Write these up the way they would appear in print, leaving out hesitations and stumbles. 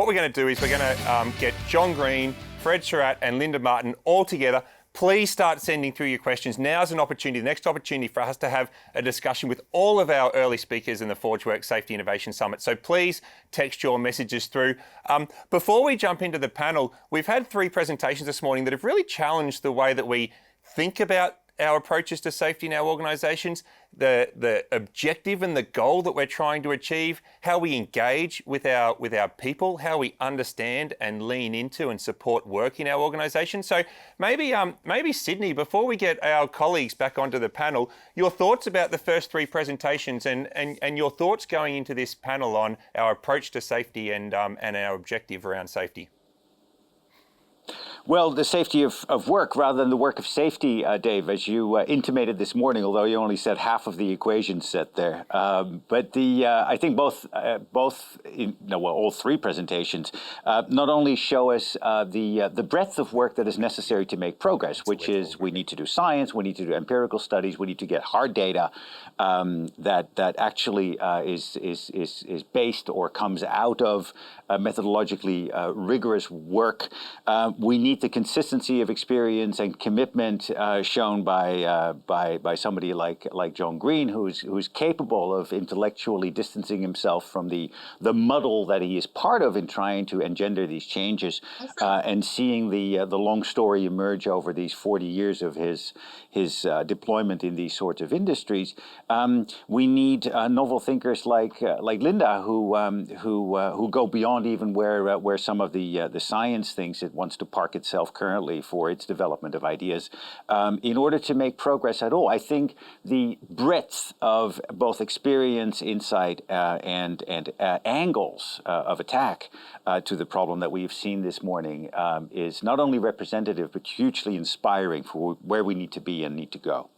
what we're going to do is we're going to get John Green, Fred Sherratt and Linda Martin all together. Please start sending through your questions. Now's an opportunity, the next opportunity for us to have a discussion with all of our early speakers in the ForgeWorks Safety Innovation Summit. So please text your messages through. Before we jump into the panel, we've had 3 presentations this morning that have really challenged the way that we think about our approaches to safety in our organisations, the objective and the goal that we're trying to achieve, how we engage with our people, how we understand and lean into and support work in our organisation. So maybe Sydney, before we get our colleagues back onto the panel, your thoughts about the first 3 presentations and your thoughts going into this panel on our approach to safety and our objective around safety. Well, the safety of work rather than the work of safety, Dave, as you intimated this morning, although you only said half of the equation set there. But I think all 3 presentations not only show us the breadth of work that is necessary to make progress, which is we need to do science, we need to do empirical studies, we need to get hard data that actually is based or comes out of methodologically rigorous work. We need the consistency of experience and commitment shown by somebody like John Green, who's capable of intellectually distancing himself from the muddle that he is part of in trying to engender these changes, and seeing the long story emerge over these 40 years of his deployment in these sorts of industries. We need novel thinkers like Linda, who go beyond even where some of the science thinks it wants to park itself currently for its development of ideas. In order to make progress at all, I think the breadth of both experience, insight, and angles of attack to the problem that we've seen this morning is not only representative but hugely inspiring for where we need to be and need to go.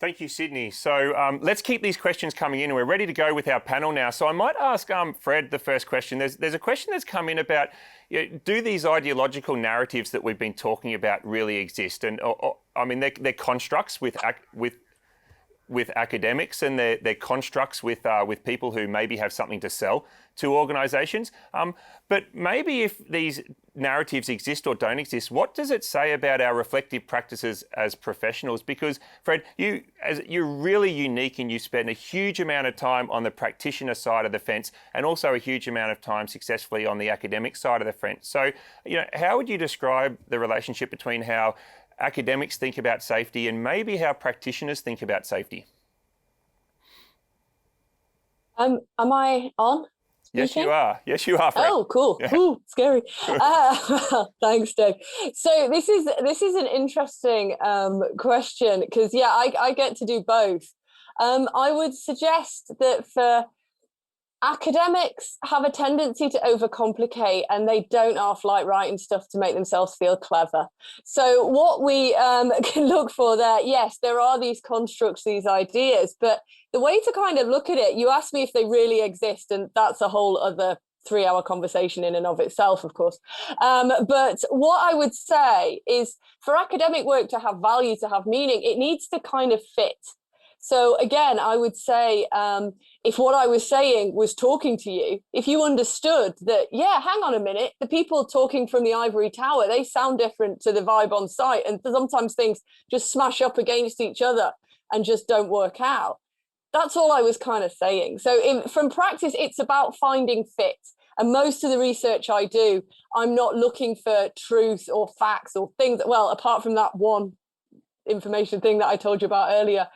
Thank you, Sydney. So let's keep these questions coming in, and we're ready to go with our panel now. So I might ask Fred the first question. There's a question that's come in about, do these ideological narratives that we've been talking about really exist? And I mean, they're constructs with academics, and they're constructs with people who maybe have something to sell to organisations. But maybe if these narratives exist or don't exist, what does it say about our reflective practices as professionals? Because Fred, you're really unique, and you spend a huge amount of time on the practitioner side of the fence, and also a huge amount of time successfully on the academic side of the fence. So, how would you describe the relationship between how academics think about safety and maybe how practitioners think about safety? Am I on? Yes, you are. Yes, you are, Fred. Oh, cool. Yeah. Ooh, scary. Thanks, Dave. So this is an interesting question, because I get to do both. I would suggest that for academics have a tendency to overcomplicate, and they don't half like writing stuff to make themselves feel clever. So what we can look for there, yes, there are these constructs, these ideas, but the way to kind of look at it, you asked me if they really exist, and that's a whole other 3-hour conversation in and of itself, of course. But what I would say is, for academic work to have value, to have meaning, it needs to kind of fit. So again, I would say, if what I was saying was talking to you, if you understood that, hang on a minute, the people talking from the ivory tower, they sound different to the vibe on site, and sometimes things just smash up against each other and just don't work out. That's all I was kind of saying. So from practice, it's about finding fit. And most of the research I do, I'm not looking for truth or facts or things, well, apart from that one information thing that I told you about earlier,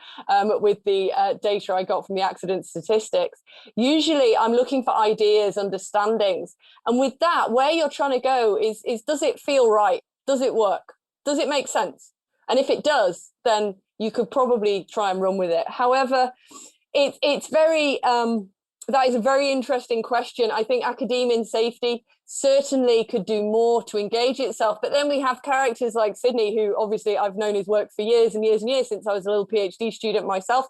with the data I got from the accident statistics. Usually I'm looking for ideas, understandings. And with that, where you're trying to go is does it feel right? Does it work? Does it make sense? And if it does, then you could probably try and run with it. However, it's very, that is a very interesting question. I think academia and safety certainly could do more to engage itself. But then we have characters like Sydney, who obviously I've known his work for years and years and years, since I was a little PhD student myself.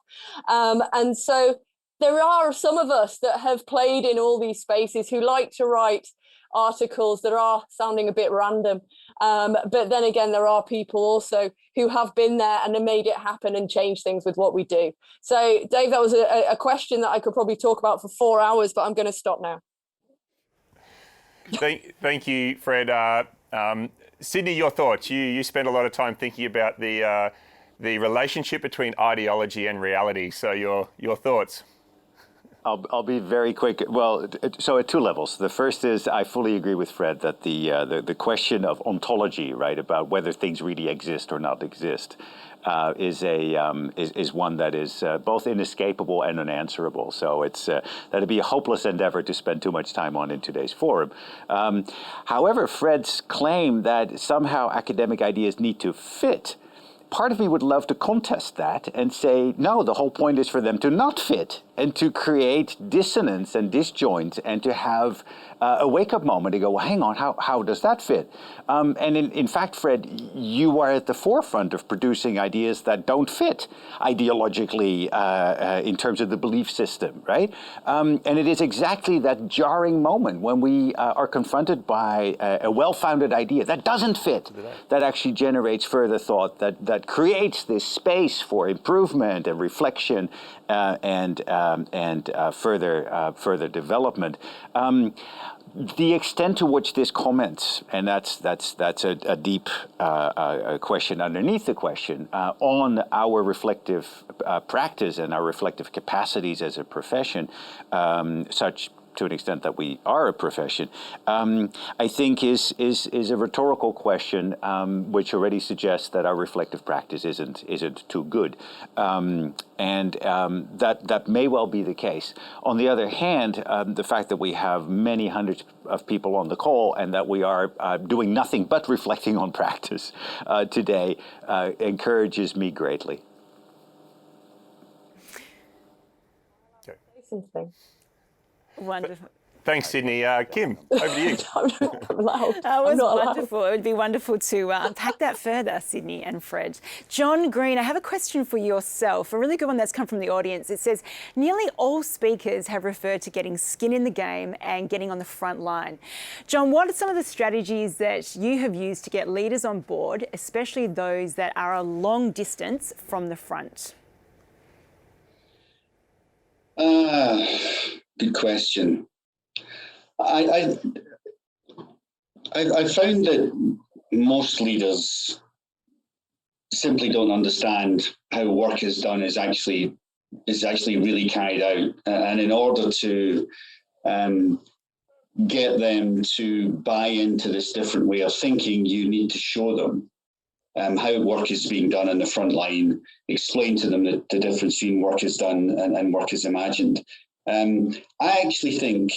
And so there are some of us that have played in all these spaces who like to write articles that are sounding a bit random. But then again, there are people also who have been there and have made it happen and changed things with what we do. So, Dave, that was a question that I could probably talk about for 4 hours, but I'm going to stop now. Thank you, Fred. Sydney, your thoughts. You spent a lot of time thinking about the relationship between ideology and reality. So your thoughts. I'll be very quick. Well, so at two levels. The first is I fully agree with Fred that the question of ontology, right, about whether things really exist or not exist, is one that is both inescapable and unanswerable. So that'd be a hopeless endeavor to spend too much time on in today's forum. However, Fred's claim that somehow academic ideas need to fit, part of me would love to contest that and say, no, the whole point is for them to not fit and to create dissonance and disjoint and to have a wake-up moment to go, well, hang on, how does that fit? And in fact, Fred, you are at the forefront of producing ideas that don't fit ideologically in terms of the belief system, right? And it is exactly that jarring moment when we are confronted by a well-founded idea that doesn't fit, that actually generates further thought, that creates this space for improvement and reflection and further development. The extent to which this comments, and that's a deep question underneath the question, on our reflective practice and our reflective capacities as a profession, such to an extent that we are a profession, I think is a rhetorical question, which already suggests that our reflective practice isn't too good, and that may well be the case. On the other hand, the fact that we have many hundreds of people on the call and that we are doing nothing but reflecting on practice today encourages me greatly. Something. Wonderful. Thanks, Sydney. Kim, over to you. I'm loud. That was not wonderful. Allowed. It would be wonderful to unpack that further, Sydney and Fred. John Green, I have a question for yourself, a really good one that's come from the audience. It says, nearly all speakers have referred to getting skin in the game and getting on the front line. John, what are some of the strategies that you have used to get leaders on board, especially those that are a long distance from the front? Good question. I found that most leaders simply don't understand how work is done is actually really carried out, and in order to get them to buy into this different way of thinking, you need to show them how work is being done on the front line, explain to them the difference between work is done and work is imagined. I actually think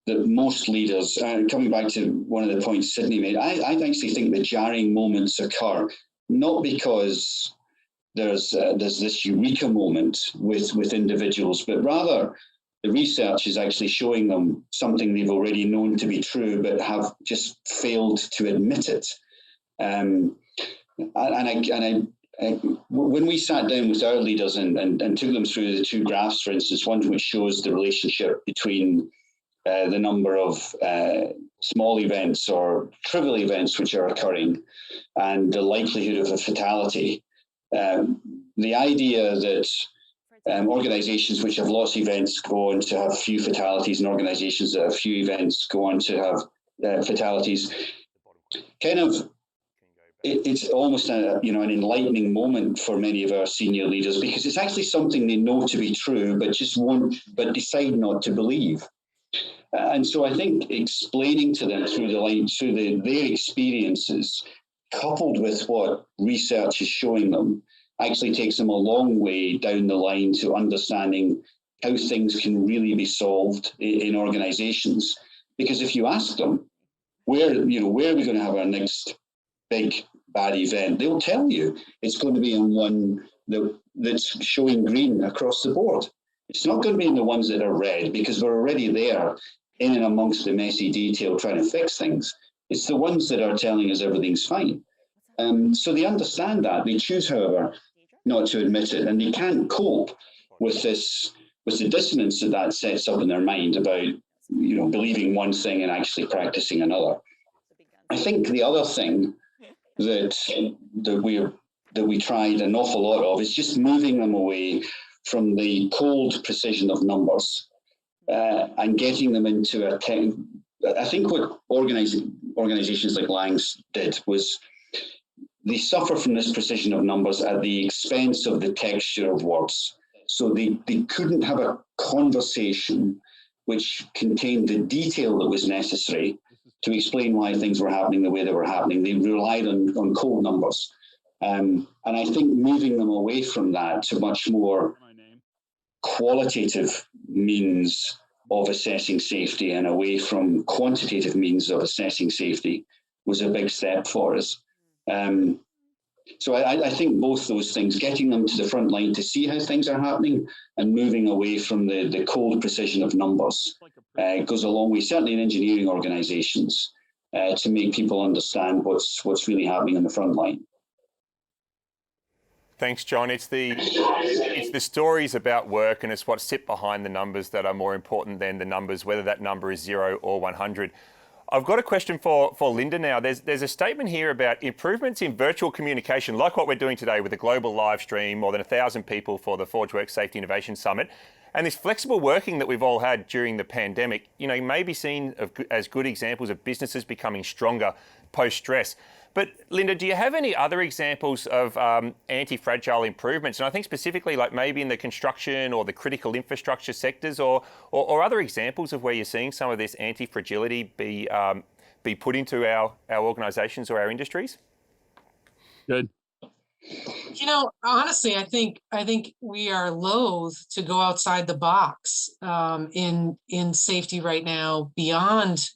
that most leaders, coming back to one of the points Sydney made, I actually think the jarring moments occur not because there's this eureka moment with individuals, but rather the research is actually showing them something they've already known to be true, but have just failed to admit it. When we sat down with our leaders and took them through the two graphs, for instance, one which shows the relationship between the number of small events or trivial events which are occurring and the likelihood of a fatality, the idea that organizations which have lots of events go on to have few fatalities and organizations that have few events go on to have fatalities, kind of, it's almost an enlightening moment for many of our senior leaders, because it's actually something they know to be true, but decide not to believe. And so I think explaining to them through their experiences, coupled with what research is showing them, actually takes them a long way down the line to understanding how things can really be solved in organizations. Because if you ask them, where are we going to have our next big bad event, they'll tell you it's going to be in one that's showing green across the board. It's not going to be in the ones that are red, because we're already there in and amongst the messy detail trying to fix things. It's the ones that are telling us everything's fine. So they understand that. They choose, however, not to admit it, and they can't cope with the dissonance that sets up in their mind about believing one thing and actually practicing another. I think the other thing that we tried an awful lot of is just moving them away from the cold precision of numbers and getting them into I think what organizations like Lang's did was they suffer from this precision of numbers at the expense of the texture of words. So they couldn't have a conversation which contained the detail that was necessary to explain why things were happening the way they were happening. They relied on cold numbers. And I think moving them away from that to much more qualitative means of assessing safety and away from quantitative means of assessing safety was a big step for us. So I think both those things, getting them to the front line to see how things are happening and moving away from the cold precision of numbers goes a long way, certainly in engineering organizations, to make people understand what's really happening in the front line. Thanks, John. It's the stories about work and it's what sit behind the numbers that are more important than the numbers, whether that number is 0 or 100. I've got a question for Linda now. There's a statement here about improvements in virtual communication, like what we're doing today with a global live stream, more than 1,000 people for the Forge Work Safety Innovation Summit. And this flexible working that we've all had during the pandemic, may be seen as good examples of businesses becoming stronger post-stress. But Linda, do you have any other examples of anti-fragile improvements? And I think specifically like maybe in the construction or the critical infrastructure sectors or other examples of where you're seeing some of this anti-fragility be put into our organisations or our industries? Good. Honestly, I think we are loath to go outside the box in safety right now beyond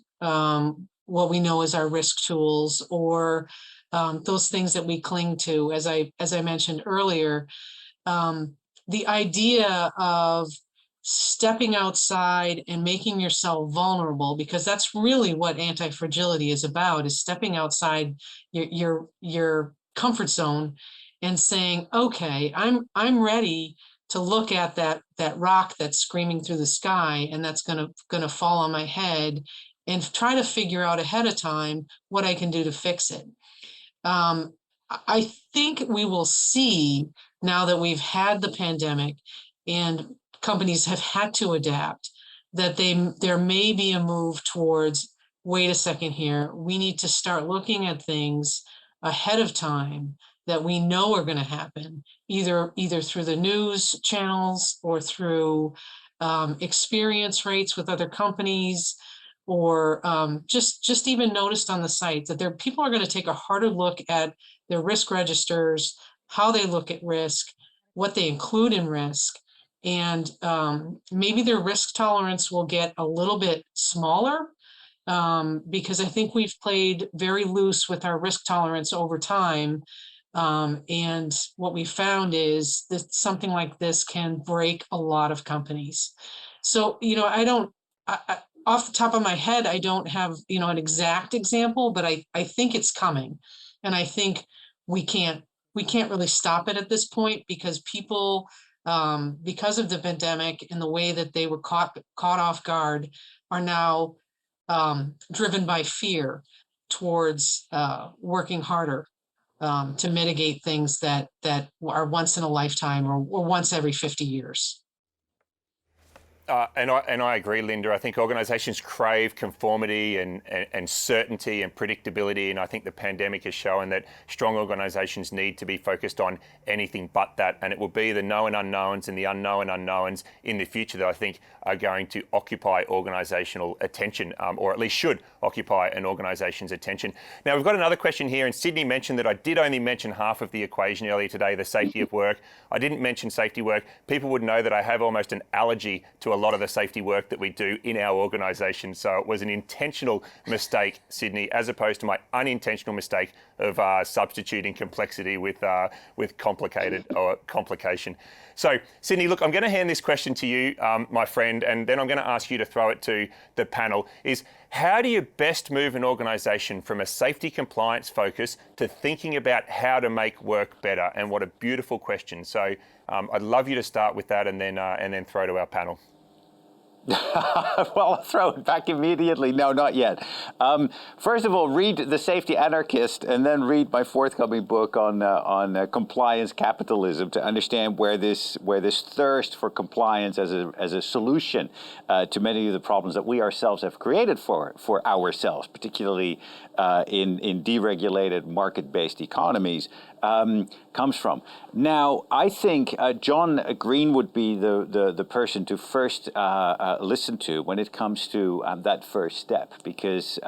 what we know as our risk tools or those things that we cling to. As I mentioned earlier, the idea of stepping outside and making yourself vulnerable, because that's really what anti-fragility is about, is stepping outside your comfort zone and saying, okay, I'm ready to look at that rock that's screaming through the sky and that's gonna fall on my head, and try to figure out ahead of time what I can do to fix it. I think we will see, now that we've had the pandemic and companies have had to adapt, that there may be a move towards, wait a second here, we need to start looking at things ahead of time that we know are going to happen, either through the news channels or through experience rates with other companies, or just even noticed on the site that people are going to take a harder look at their risk registers, how they look at risk, what they include in risk, and maybe their risk tolerance will get a little bit smaller, because I think we've played very loose with our risk tolerance over time. And what we found is that something like this can break a lot of companies. So, off the top of my head, I don't have, an exact example, but I think it's coming. And I think we can't really stop it at this point, because people, because of the pandemic and the way that they were caught off guard, are now driven by fear towards working harder to mitigate things that are once in a lifetime or once every 50 years. And I agree, Linda. I think organisations crave conformity and certainty and predictability, and I think the pandemic has shown that strong organisations need to be focused on anything but that, and it will be the known unknowns and the unknown unknowns in the future that I think are going to occupy organisational attention, or at least should occupy an organisation's attention. Now, we've got another question here, and Sydney mentioned that I did only mention half of the equation earlier today, the safety of work. I didn't mention safety work. People would know that I have almost an allergy to a lot of the safety work that we do in our organisation. So it was an intentional mistake, Sydney, as opposed to my unintentional mistake of substituting complexity with complicated or complication. So, Sydney, look, I'm going to hand this question to you, my friend, and then I'm going to ask you to throw it to the panel, is how do you best move an organisation from a safety compliance focus to thinking about how to make work better? And what a beautiful question. So I'd love you to start with that and then throw to our panel. Well, I'll throw it back immediately. No, not yet. First of all, read The Safety Anarchist, and then read my forthcoming book on compliance capitalism to understand where this thirst for compliance as a solution to many of the problems that we ourselves have created for ourselves, particularly in deregulated market-based economies, comes from. Now, I think John Green would be the person to first listen to when it comes to that first step, because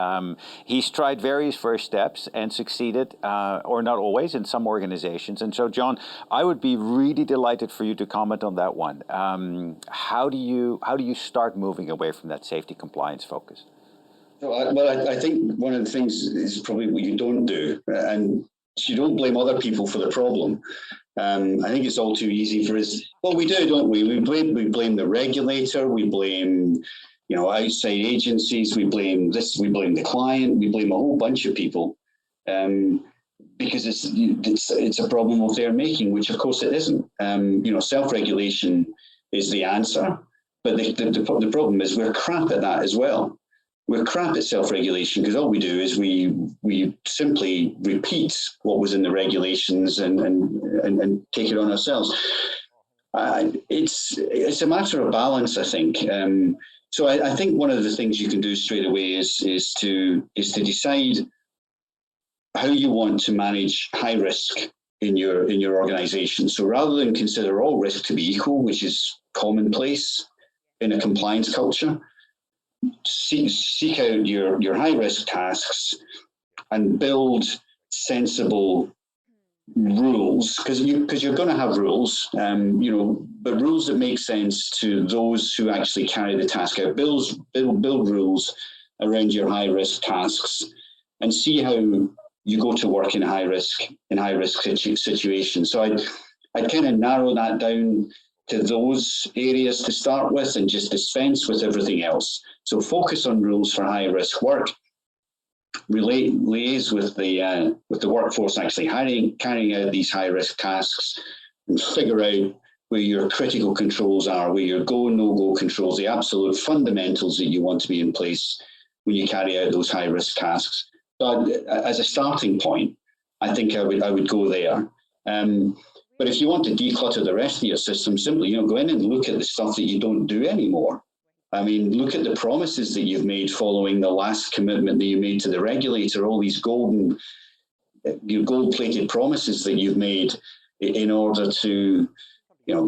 he's tried various first steps and succeeded, or not always, in some organizations. And so, John, I would be really delighted for you to comment on that one. How do you start moving away from that safety compliance focus? Well, I think one of the things is probably what you don't do, and you don't blame other people for the problem. I think it's all too easy for us. Well, we do, don't we? We blame the regulator. We blame, outside agencies. We blame this. We blame the client. We blame a whole bunch of people, because it's a problem of their making, which of course it isn't. Self-regulation is the answer, but the problem is we're crap at that as well. We're crap at self-regulation because all we do is we simply repeat what was in the regulations and take it on ourselves. It's a matter of balance, I think. So I think one of the things you can do straight away is to decide how you want to manage high risk in your organization. So rather than consider all risk to be equal, which is commonplace in a compliance culture, seek out your high risk tasks and build sensible rules, because you're going to have rules, but rules that make sense to those who actually carry the task out. Build rules around your high risk tasks, and see how you go to work in high risk situations. So I'd kind of narrow that down to those areas to start with, and just dispense with everything else. So focus on rules for high risk work, liaise with the workforce actually carrying out these high risk tasks, and figure out where your critical controls are, where your go no go controls, the absolute fundamentals that you want to be in place when you carry out those high risk tasks. So as a starting point, I think I would go there. But if you want to declutter the rest of your system, simply, go in and look at the stuff that you don't do anymore. I mean, look at the promises that you've made following the last commitment that you made to the regulator, all these gold-plated promises that you've made in order to,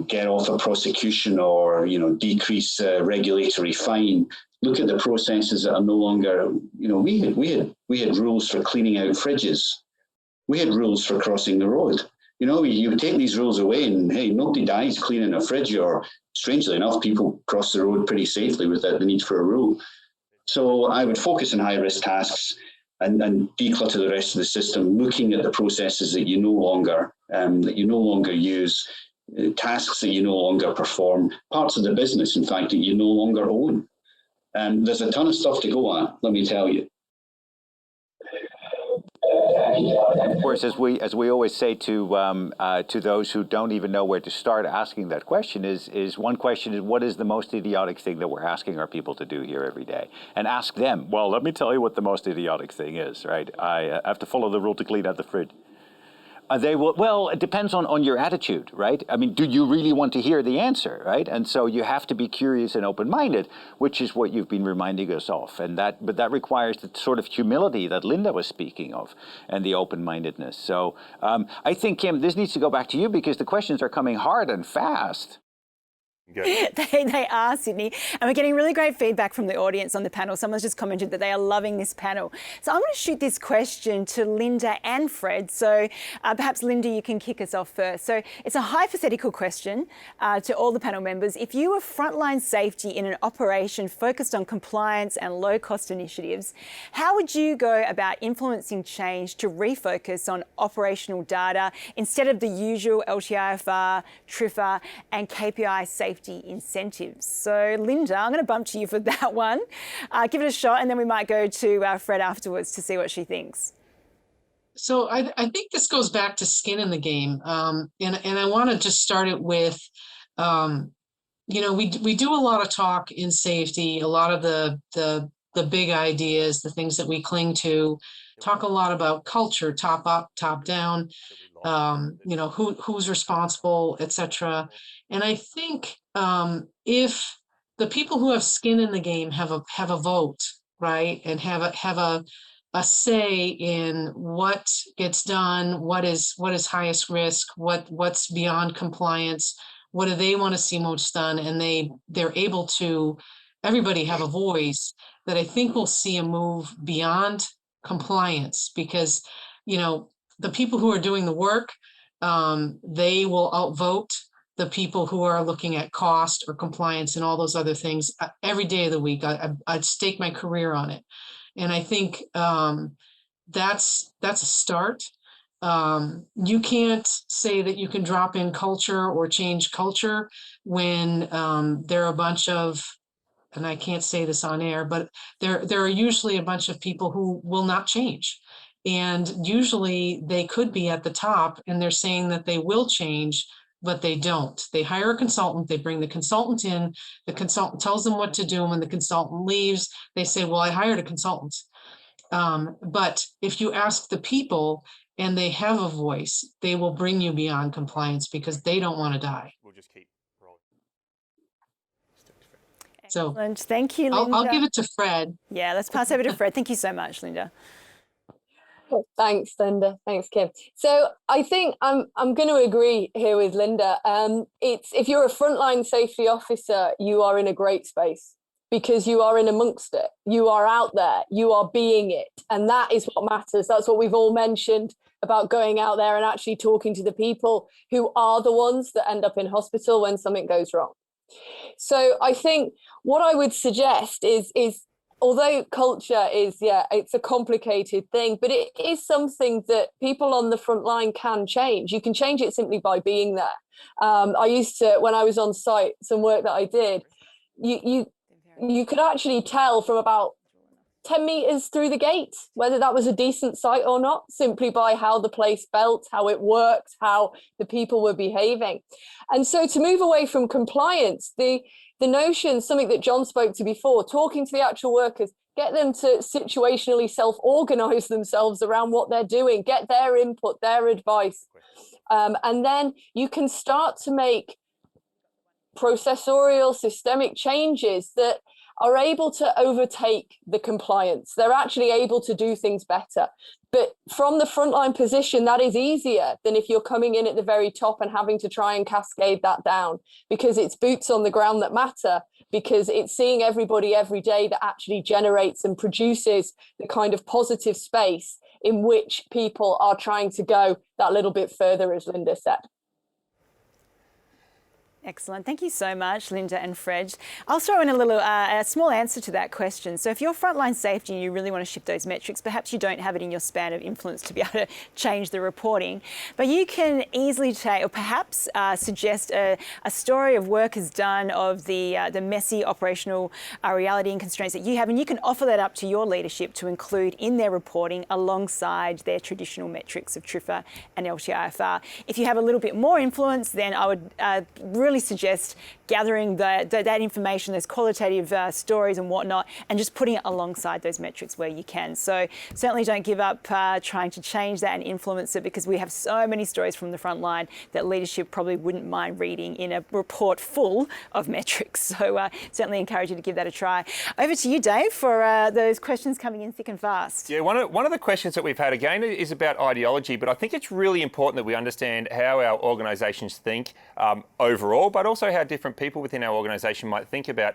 get off a prosecution or, decrease a regulatory fine. Look at the processes that are no longer, we had rules for cleaning out fridges. We had rules for crossing the road. You take these rules away and, hey, nobody dies cleaning a fridge, or strangely enough, people cross the road pretty safely without the need for a rule. So I would focus on high risk tasks and declutter the rest of the system, looking at the processes that you no longer use, tasks that you no longer perform, parts of the business, in fact, that you no longer own. There's a ton of stuff to go at, let me tell you. Of course, as we always say to those who don't even know where to start asking that question, is one question is, what is the most idiotic thing that we're asking our people to do here every day? And ask them, well, let me tell you what the most idiotic thing is, right? I have to follow the rule to clean out the fridge. They will. Well, it depends on your attitude, right? I mean, do you really want to hear the answer, right? And so you have to be curious and open-minded, which is what you've been reminding us of, but that requires the sort of humility that Linda was speaking of, and the open-mindedness. So I think, Kim, this needs to go back to you, because the questions are coming hard and fast. They are, Sydney. And we're getting really great feedback from the audience on the panel. Someone's just commented that they are loving this panel. So I'm going to shoot this question to Linda and Fred. So perhaps, Linda, you can kick us off first. So it's a hypothetical question to all the panel members. If you were frontline safety in an operation focused on compliance and low-cost initiatives, how would you go about influencing change to refocus on operational data instead of the usual LTIFR, TRIFR and KPI safety incentives? So, Linda, I'm going to bump to you for that one. Give it a shot, and then we might go to Fred afterwards to see what she thinks. So I think this goes back to skin in the game. And I want to just start it with, we do a lot of talk in safety, a lot of the big ideas, the things that we cling to, talk a lot about culture, top up, top down, who's responsible, etc. And I think if the people who have skin in the game have a vote, right, and have a say in what gets done, what is highest risk, what's beyond compliance, what do they want to see most done, and they're able to everybody have a voice, that I think we'll see a move beyond compliance, because the people who are doing the work, they will outvote the people who are looking at cost or compliance and all those other things every day of the week. I'd stake my career on it. And I think that's a start. You can't say that you can drop in culture or change culture when there are a bunch of, and I can't say this on air, but there are usually a bunch of people who will not change. And usually they could be at the top and they're saying that they will change, but they don't. They hire a consultant, they bring the consultant in, the consultant tells them what to do, and when the consultant leaves, they say, well, I hired a consultant. But if you ask the people and they have a voice, they will bring you beyond compliance because they don't want to die. We'll just keep rolling. So Excellent. Thank you, Linda. I'll give it to Fred. Yeah, let's pass over to Fred. Thank you so much, Linda. Thanks, Linda. Thanks, Kim. So I think I'm going to agree here with Linda. It's if you're a frontline safety officer, you are in a great space because you are in amongst it. You are out there. You are being it, and that is what matters. That's what we've all mentioned about going out there and actually talking to the people who are the ones that end up in hospital when something goes wrong. So I think what I would suggest is although culture is, it's a complicated thing, but it is something that people on the front line can change. You can change it simply by being there. I used to, when I was on site, some work that I did, you could actually tell from about 10 meters through the gate whether that was a decent site or not, simply by how the place felt, how it worked, how the people were behaving. And so to move away from compliance, the notion, something that John spoke to before, talking to the actual workers, get them to situationally self-organize themselves around what they're doing, get their input, their advice. And then you can start to make processorial systemic changes that are able to overtake the compliance. They're actually able to do things better. But from the frontline position, that is easier than if you're coming in at the very top and having to try and cascade that down, because it's boots on the ground that matter, because it's seeing everybody every day that actually generates and produces the kind of positive space in which people are trying to go that little bit further, as Linda said. Excellent. Thank you so much, Linda and Fred. I'll throw in a small answer to that question. So if you're frontline safety and you really want to shift those metrics, perhaps you don't have it in your span of influence to be able to change the reporting, but you can easily take, or perhaps suggest a story of work is done of the messy operational reality and constraints that you have, and you can offer that up to your leadership to include in their reporting alongside their traditional metrics of TRIFR and LTIFR. If you have a little bit more influence, then I would really suggest gathering that information, those qualitative stories and whatnot, and just putting it alongside those metrics where you can. So certainly don't give up trying to change that and influence it, because we have so many stories from the front line that leadership probably wouldn't mind reading in a report full of metrics. So certainly encourage you to give that a try. Over to you, Dave, for those questions coming in thick and fast. Yeah, one of the questions that we've had again is about ideology, but I think it's really important that we understand how our organisations think overall, but also how different people within our organisation might think about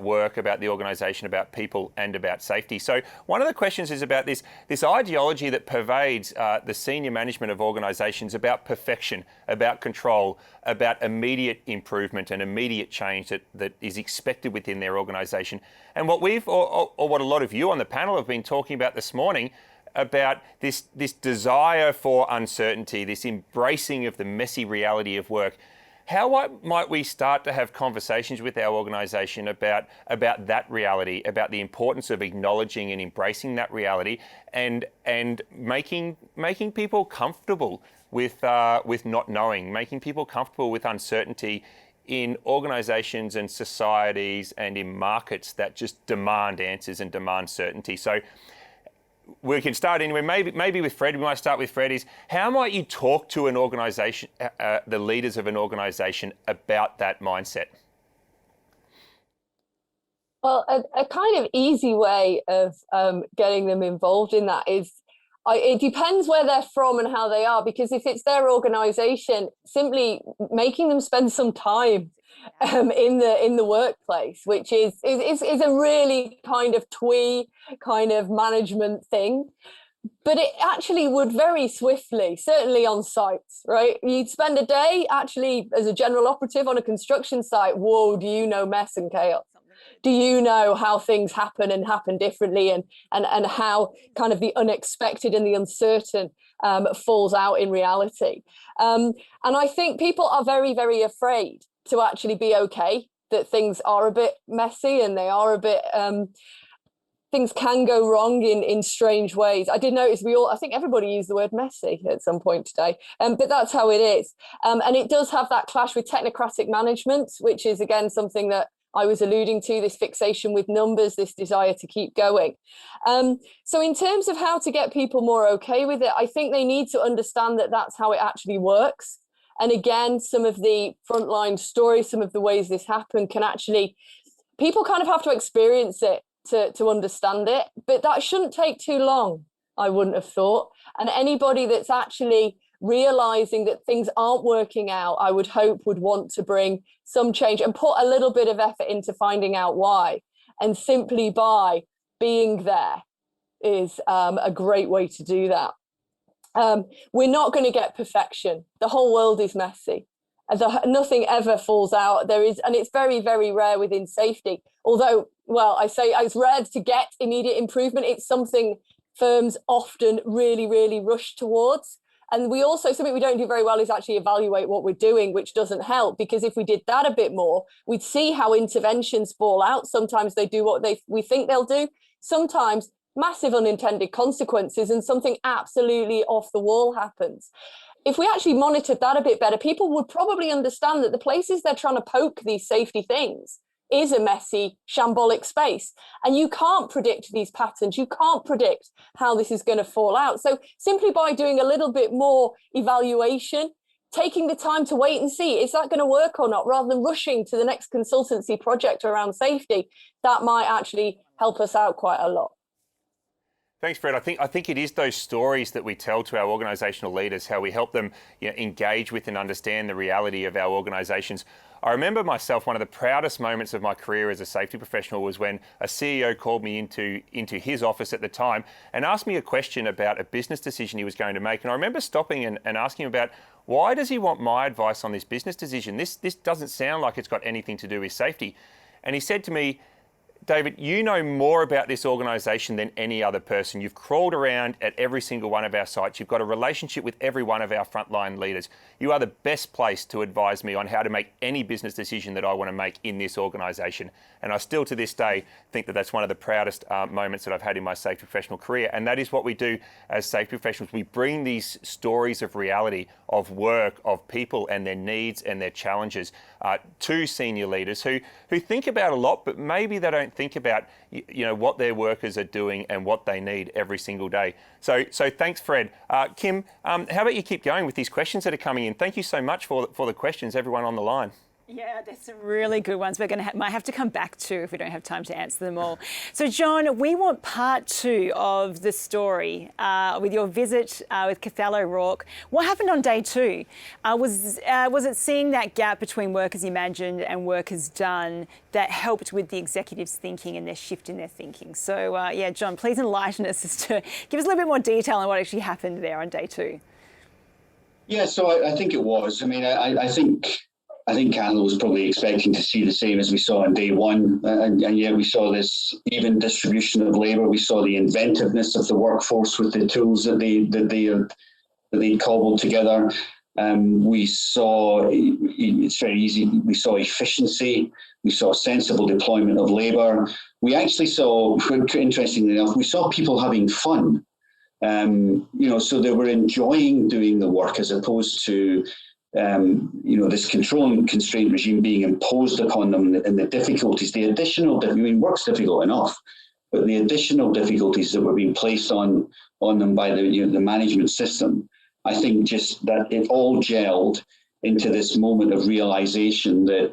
work, about the organisation, about people, and about safety. So one of the questions is about this ideology that pervades the senior management of organisations about perfection, about control, about immediate improvement and immediate change that is expected within their organisation. And what we've, or what a lot of you on the panel have been talking about this morning, about this desire for uncertainty, this embracing of the messy reality of work. How might we start to have conversations with our organisation about that reality, about the importance of acknowledging and embracing that reality, and making people comfortable with not knowing, making people comfortable with uncertainty in organisations and societies and in markets that just demand answers and demand certainty. So we can start anywhere. Maybe with Fred. We might start with Fred. Is how might you talk to an organisation, the leaders of an organisation, about that mindset? Well, a kind of easy way of getting them involved in that is, it depends where they're from and how they are, because if it's their organization, simply making them spend some time in the workplace, which is a really kind of twee kind of management thing. But it actually would very swiftly, certainly on sites, right? You'd spend a day actually as a general operative on a construction site. Whoa, do you know mess and chaos? Do you know how things happen and happen differently, and how kind of the unexpected and the uncertain falls out in reality? And I think people are very, very afraid to actually be okay that things are a bit messy and they are a bit, things can go wrong in strange ways. I did notice I think everybody used the word messy at some point today, but that's how it is. And it does have that clash with technocratic management, which is again something that I was alluding to, this fixation with numbers, this desire to keep going. So in terms of how to get people more okay with it, I think they need to understand that that's how it actually works. And again, some of the frontline stories, some of the ways this happened can actually, people kind of have to experience it to understand it, but that shouldn't take too long, I wouldn't have thought. And anybody that's actually realizing that things aren't working out, I would hope would want to bring some change and put a little bit of effort into finding out why. And simply by being there is a great way to do that. We're not going to get perfection. The whole world is messy. Nothing ever falls out. And it's very, very rare within safety. Although, well, I say it's rare to get immediate improvement. It's something firms often really, really rush towards. And something we don't do very well is actually evaluate what we're doing, which doesn't help, because if we did that a bit more, we'd see how interventions fall out. Sometimes they do what we think they'll do. Sometimes massive unintended consequences and something absolutely off the wall happens. If we actually monitored that a bit better, people would probably understand that the places they're trying to poke these safety things is a messy, shambolic space. And you can't predict these patterns. You can't predict how this is going to fall out. So simply by doing a little bit more evaluation, taking the time to wait and see, is that going to work or not, rather than rushing to the next consultancy project around safety, that might actually help us out quite a lot. Thanks, Fred. I think it is those stories that we tell to our organisational leaders, how we help them engage with and understand the reality of our organisations. I remember myself, one of the proudest moments of my career as a safety professional was when a CEO called me into his office at the time and asked me a question about a business decision he was going to make. And I remember stopping and asking him about, why does he want my advice on this business decision? This doesn't sound like it's got anything to do with safety. And he said to me, David, you know more about this organisation than any other person. You've crawled around at every single one of our sites. You've got a relationship with every one of our frontline leaders. You are the best place to advise me on how to make any business decision that I want to make in this organisation. And I still, to this day, think that that's one of the proudest moments that I've had in my safety professional career. And that is what we do as safety professionals. We bring these stories of reality, of work, of people and their needs and their challenges to senior leaders who think about a lot, but maybe they don't think about what their workers are doing and what they need every single day. So thanks, Fred. Kim, how about you keep going with these questions that are coming in? Thank you so much for the questions, everyone on the line. Yeah, there's some really good ones we're going to might have to come back to if we don't have time to answer them all. So, John, we want part 2 of the story with your visit with Cathallo Rourke. What happened on day 2? Was it seeing that gap between workers imagined and workers done that helped with the executives' thinking and their shift in their thinking? So, yeah, John, please enlighten us as to give us a little bit more detail on what actually happened there on day 2. Yeah, so I think it was. I mean, I think Cathal was probably expecting to see the same as we saw on day 1. And yet we saw this even distribution of labour. We saw the inventiveness of the workforce with the tools that they cobbled together. We saw, it's very easy, we saw efficiency. We saw sensible deployment of labour. We actually saw, interestingly enough, we saw people having fun. So they were enjoying doing the work as opposed to this control and constraint regime being imposed upon them, and the difficulties, the additional, work's difficult enough, but the additional difficulties that were being placed on them by the management system, I think just that it all gelled into this moment of realization that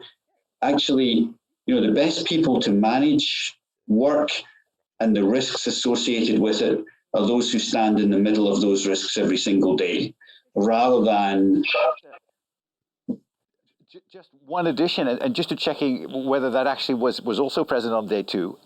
actually, the best people to manage work and the risks associated with it are those who stand in the middle of those risks every single day, rather than... Just one addition, and just to checking whether that actually was also present on day 2.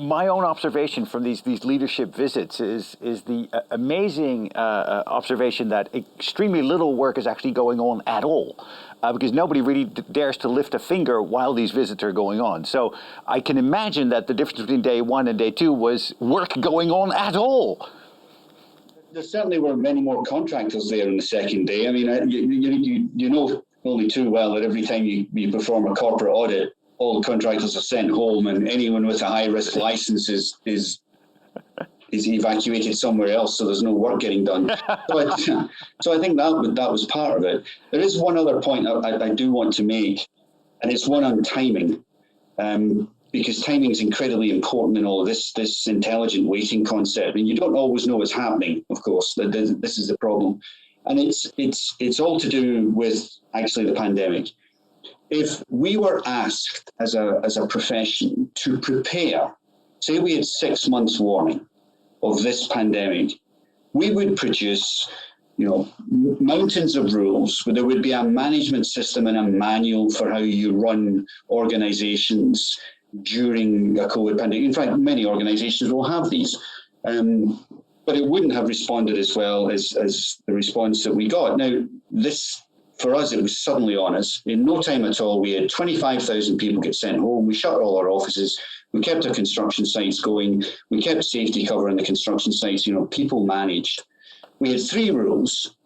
My own observation from these leadership visits is the amazing observation that extremely little work is actually going on at all, because nobody really dares to lift a finger while these visits are going on. So I can imagine that the difference between day 1 and day 2 was work going on at all. There certainly were many more contractors there on the second day. I mean, you know only too well that every time you perform a corporate audit, all contractors are sent home, and anyone with a high-risk license is evacuated somewhere else, so there's no work getting done. So I think that was part of it. There is one other point I do want to make, and it's one on timing, because timing is incredibly important in all of this intelligent waiting concept, and you don't always know what's happening. Of course, this is the problem, and it's all to do with actually the pandemic. If we were asked as a profession to prepare, say we had 6 months warning of this pandemic, we would produce, mountains of rules, where there would be a management system and a manual for how you run organizations during a COVID pandemic. In fact, many organizations will have these, but it wouldn't have responded as well as the response that we got. Now, for us, it was suddenly on us. In no time at all, we had 25,000 people get sent home. We shut all our offices. We kept our construction sites going. We kept safety cover on the construction sites. People managed. We had three rules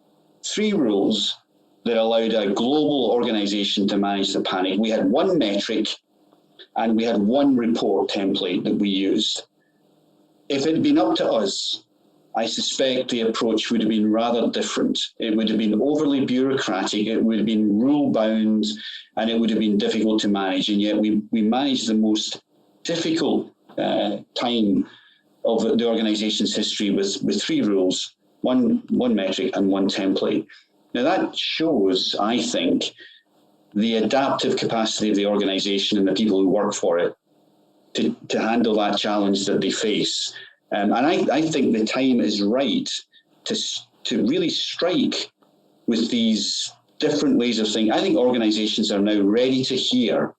that allowed a global organization to manage the panic. We had one metric and we had one report template that we used. If it had been up to us, I suspect the approach would have been rather different. It would have been overly bureaucratic, it would have been rule-bound, and it would have been difficult to manage. And yet we managed the most difficult time of the organization's history with three rules, one metric and one template. Now that shows, I think, the adaptive capacity of the organization and the people who work for it to handle that challenge that they face. And I think the time is right to really strike with these different ways of thinking. I think organizations are now ready to hear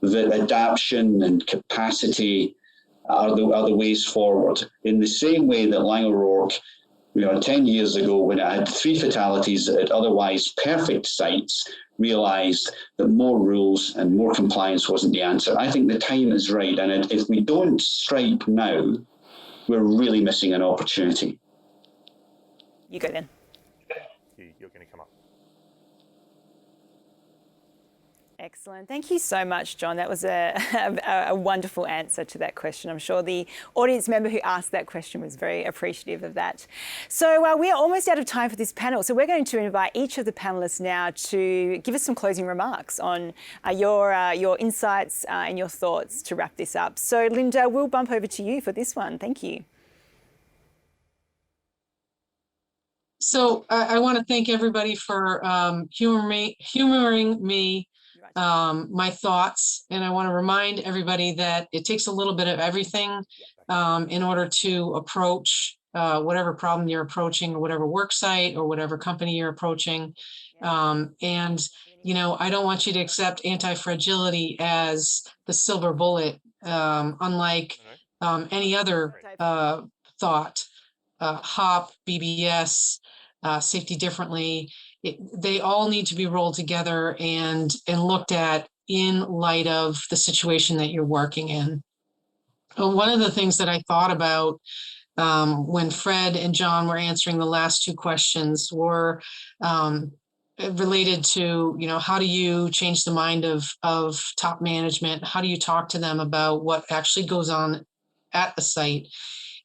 that adaptation and capacity are the ways forward. In the same way that Lang O'Rourke, 10 years ago, when it had 3 fatalities at otherwise perfect sites, realized that more rules and more compliance wasn't the answer. I think the time is right. And if we don't strike now, we're really missing an opportunity. You go then. You're going to come up. Excellent. Thank you so much, John. That was a wonderful answer to that question. I'm sure the audience member who asked that question was very appreciative of that. So we are almost out of time for this panel. So we're going to invite each of the panellists now to give us some closing remarks on your insights and your thoughts to wrap this up. So Linda, we'll bump over to you for this one. Thank you. So I want to thank everybody for humoring me. My thoughts, and I want to remind everybody that it takes a little bit of everything in order to approach whatever problem you're approaching, or whatever work site or whatever company you're approaching. And I don't want you to accept anti-fragility as the silver bullet, unlike any other thought, HOP, BBS, safety differently. They all need to be rolled together and looked at in light of the situation that you're working in. One of the things that I thought about when Fred and John were answering the last 2 questions were related to, how do you change the mind of top management? How do you talk to them about what actually goes on at the site?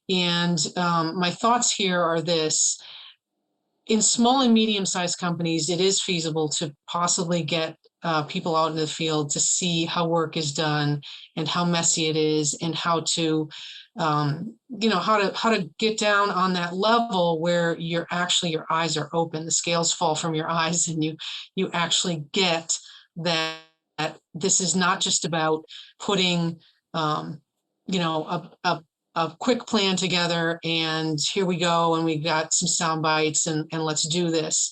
And my thoughts here are this. in small and medium-sized companies, it is feasible to possibly get people out in the field to see how work is done and how messy it is, and how to, how to get down on that level where your eyes are open, the scales fall from your eyes, and you actually get that this is not just about putting, a quick plan together and here we go and we got some sound bites and let's do this.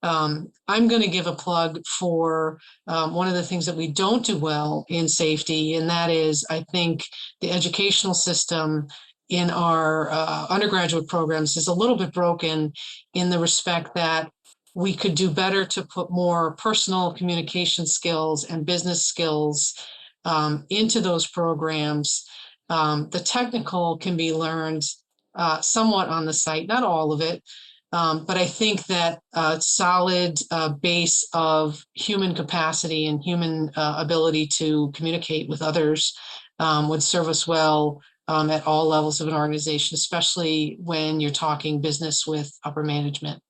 I'm going to give a plug for one of the things that we don't do well in safety, and that is, I think, the educational system in our undergraduate programs is a little bit broken, in the respect that we could do better to put more personal communication skills and business skills into those programs. The technical can be learned somewhat on the site, not all of it, but I think that a solid base of human capacity and human ability to communicate with others would serve us well at all levels of an organization, especially when you're talking business with upper management.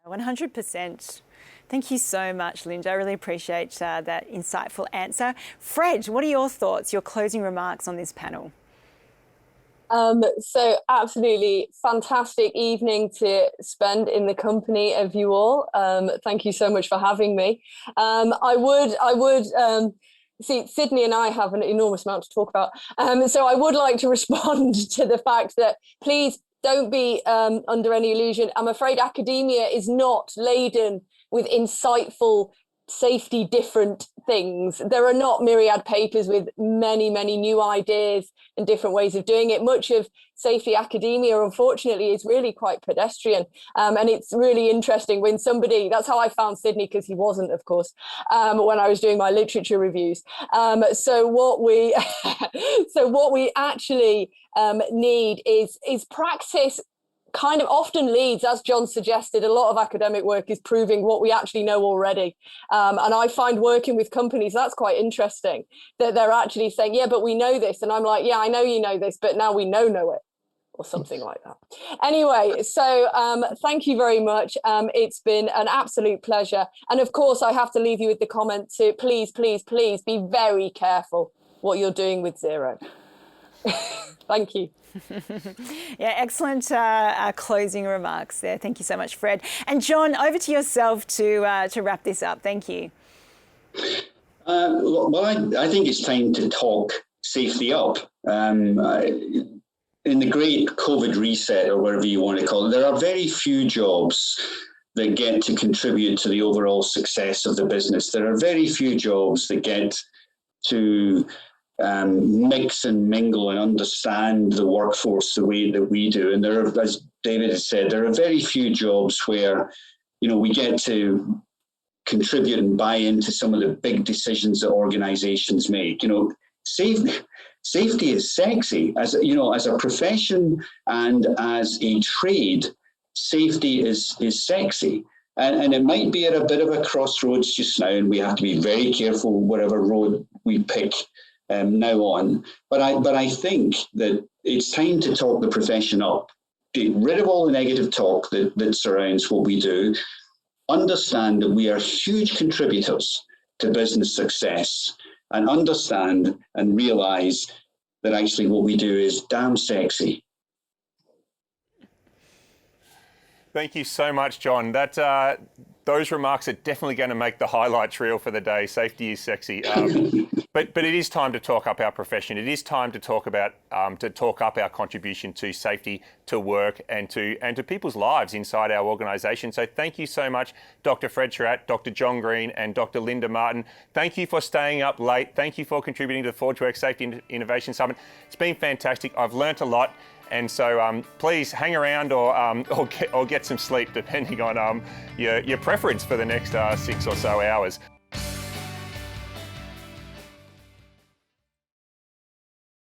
100%. Thank you so much, Linda. I really appreciate that insightful answer. Fred, what are your thoughts, your closing remarks on this panel? So absolutely fantastic evening to spend in the company of you all. Thank you so much for having me. I would see, Sydney and I have an enormous amount to talk about. So I would like to respond to the fact that please don't be under any illusion. I'm afraid academia is not laden with insightful, safety different things. There are not myriad papers with many new ideas and different ways of doing it. Much of safety academia, unfortunately, is really quite pedestrian. And it's really interesting when somebody, that's how I found Sydney, because he wasn't, of course, when I was doing my literature reviews. So what we actually need is practice. Kind of often leads, as John suggested, a lot of academic work is proving what we actually know already. And I find working with companies, that's quite interesting, that they're actually saying, yeah, but we know this. And I'm like, yeah, I know you know this, but now we know it, or something like that. Anyway, so thank you very much. It's been an absolute pleasure. And of course, I have to leave you with the comment to please be very careful what you're doing with zero. Thank you. Yeah, excellent closing remarks there. Thank you so much, Fred. And John, over to yourself to wrap this up. Thank you. Well, I think it's time to talk safety up. In the great COVID reset, or whatever you want to call it, there are very few jobs that get to contribute to the overall success of the business. There are very few jobs that get to mix and mingle and understand the workforce the way that we do. And there are, as David has said, there are very few jobs where, we get to contribute and buy into some of the big decisions that organizations make. Safety is sexy. As a profession and as a trade, safety is sexy. And it might be at a bit of a crossroads just now, and we have to be very careful whatever road we pick now on. But I think that it's time to talk the profession up. Get rid of all the negative talk that surrounds what we do. Understand that we are huge contributors to business success, and understand and realize that actually what we do is damn sexy. Thank you so much, John. Those remarks are definitely going to make the highlights reel for the day. Safety is sexy, but it is time to talk up our profession. It is time to talk up our contribution to safety, to work, and to people's lives inside our organisation. So thank you so much, Dr. Fred Sherratt, Dr. John Green, and Dr. Linda Martin. Thank you for staying up late. Thank you for contributing to the Forge Work Safety Innovation Summit. It's been fantastic. I've learnt a lot. And so please hang around or get some sleep, depending on your preference for the next 6 or so hours.